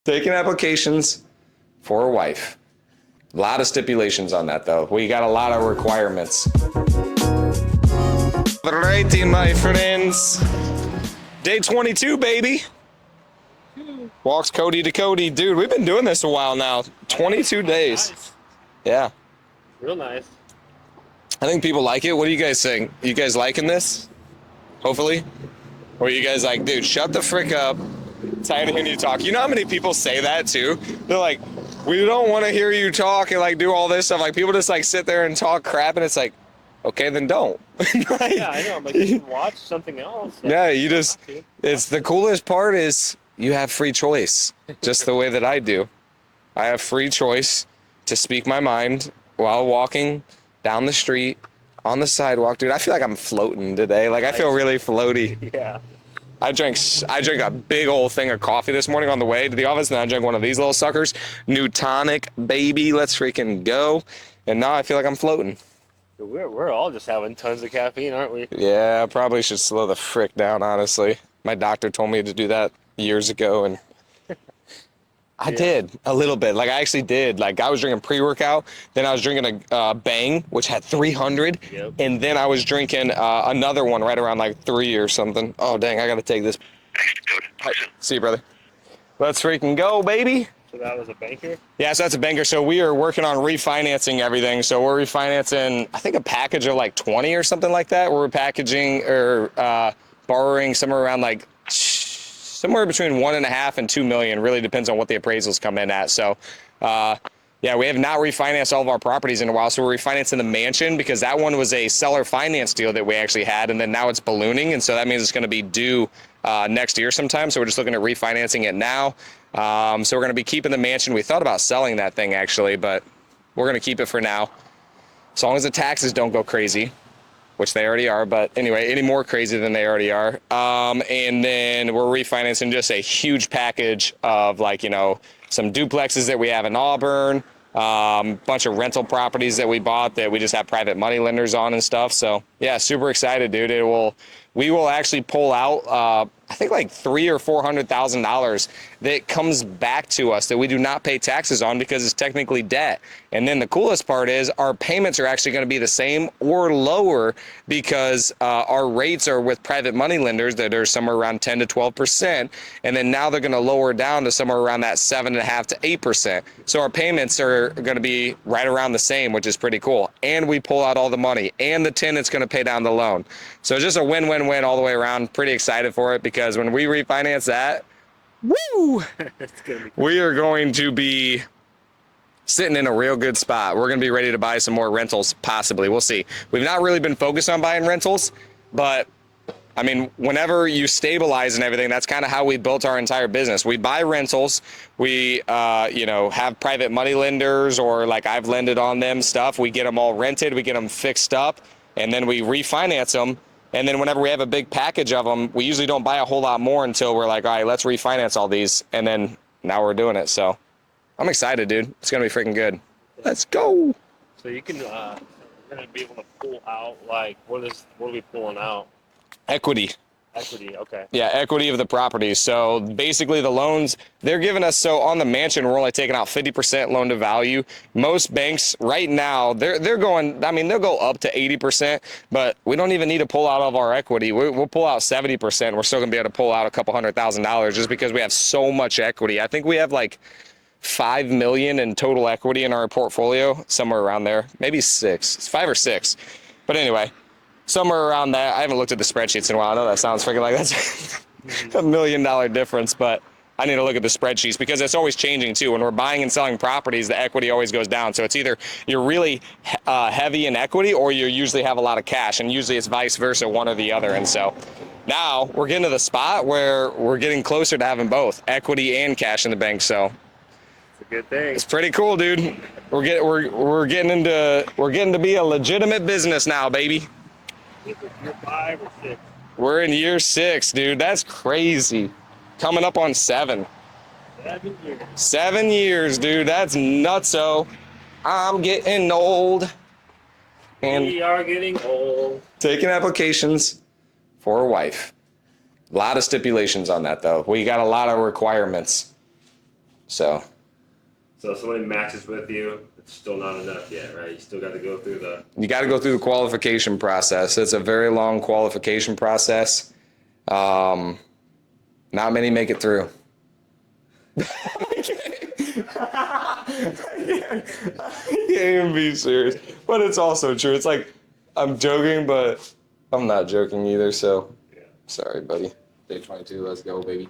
Taking applications for a wife. A lot of stipulations on that, though. We got a lot of requirements. Alrighty, my friends. Day 22, baby. Walks Cody to Cody. Dude, we've been doing this a while now. 22 days. Nice. Yeah. Real nice. I think people like it. What do you guys think? You guys liking this? Hopefully? Or you guys like, dude, shut the frick up. Tired of hearing you talk. You know how many people say that too? They're like, we don't want to hear you talk and like do all this stuff. Like people just like sit there and talk crap and it's like, okay, then don't. Like, Yeah, I know. Like you can watch something else. yeah, you just, it's the coolest part is you have free choice, just the way that I do. I have free choice to speak my mind while walking down the street, on the sidewalk. Dude, I feel like I'm floating today. Like I feel really floaty. Yeah. I drank a big old thing of coffee this morning on the way to the office, and I drank one of these little suckers. New tonic, baby. Let's freaking go. And now I feel like I'm floating. We're all just having tons of caffeine, aren't we? Yeah, I probably should slow the frick down, honestly. My doctor told me to do that years ago, and I did a little bit. Like I actually did. Like I was drinking pre-workout, then I was drinking a Bang, which had 300, and then I was drinking another one right around like 3 or something. Oh dang, I gotta take this. Thanks, Dakota. See you, brother. Let's freaking go, baby. So that was a banker? Yeah, so that's a banker. So we are working on refinancing everything. So we're refinancing, I think, a package of like 20 or something like that. We're packaging or borrowing somewhere around like somewhere between 1.5 and 2 million. Really depends on what the appraisals come in at. So yeah, we have not refinanced all of our properties in a while. So we're refinancing the mansion because that one was a seller finance deal that we actually had, and then now it's ballooning, and so that means it's going to be due next year sometime. So we're just looking at refinancing it now. So we're going to be keeping the mansion. We thought about selling that thing actually, but we're going to keep it for now. As long as the taxes don't go crazy, which they already are, but anyway, any more crazy than they already are. And then we're refinancing just a huge package of like, you know, some duplexes that we have in Auburn, bunch of rental properties that we bought that we just have private money lenders on and stuff. So yeah, super excited, dude. We will actually pull out, I think like $300,000 or $400,000 that comes back to us that we do not pay taxes on because it's technically debt. And then the coolest part is our payments are actually going to be the same or lower because our rates are with private money lenders that are somewhere around 10 to 12%. And then now they're going to lower down to somewhere around that 7.5 to 8%. So our payments are going to be right around the same, which is pretty cool. And we pull out all the money and the tenant's going to pay down the loan. So it's just a win-win-win all the way around. Pretty excited for it because when we refinance that, woo, we are going to be sitting in a real good spot. We're going to be ready to buy some more rentals, possibly. We'll see. We've not really been focused on buying rentals, but I mean, whenever you stabilize and everything, that's kind of how we built our entire business. We buy rentals. We, you know, have private money lenders or like I've lended on them stuff. We get them all rented. We get them fixed up and then we refinance them. And then whenever we have a big package of them, we usually don't buy a whole lot more until we're like, all right, let's refinance all these. And then now we're doing it. So I'm excited, dude. It's going to be freaking good. Let's go. So you can, you're going to be able to pull out, like, what are we pulling out? Equity. Equity, okay. Yeah, equity of the property. So basically the loans, they're giving us, so on the mansion, we're only taking out 50% loan to value. Most banks right now, they're going, I mean, they'll go up to 80%, but we don't even need to pull out all of our equity. We'll pull out 70%. We're still gonna be able to pull out a couple $100,000 just because we have so much equity. I think we have like 5 million in total equity in our portfolio, somewhere around there, maybe 6, it's 5 or 6. But anyway, somewhere around that. I haven't looked at the spreadsheets in a while. I know that sounds freaking like that's $1 million difference, but I need to look at the spreadsheets because it's always changing too. When we're buying and selling properties, the equity always goes down. So it's either you're really heavy in equity or you usually have a lot of cash, and usually it's vice versa, one or the other. And so now we're getting to the spot where we're getting closer to having both equity and cash in the bank. So It's a good thing. it's pretty cool, dude. We're getting to be a legitimate business now, baby. Year 5 or 6? We're in year 6, dude. That's crazy. Coming up on 7. 7 years. 7 years, dude. That's nutso. I'm getting old. And We are getting old. taking applications for a wife. A lot of stipulations on that, though. We got a lot of requirements. So So if somebody matches with you, it's still not enough yet, right? You still got to go through the. you got to go through the qualification process. It's a very long qualification process. Not many make it through. I can't even be serious, but it's also true. It's like I'm joking, but I'm not joking either. So Yeah. sorry, buddy. Day 22, let's go, baby.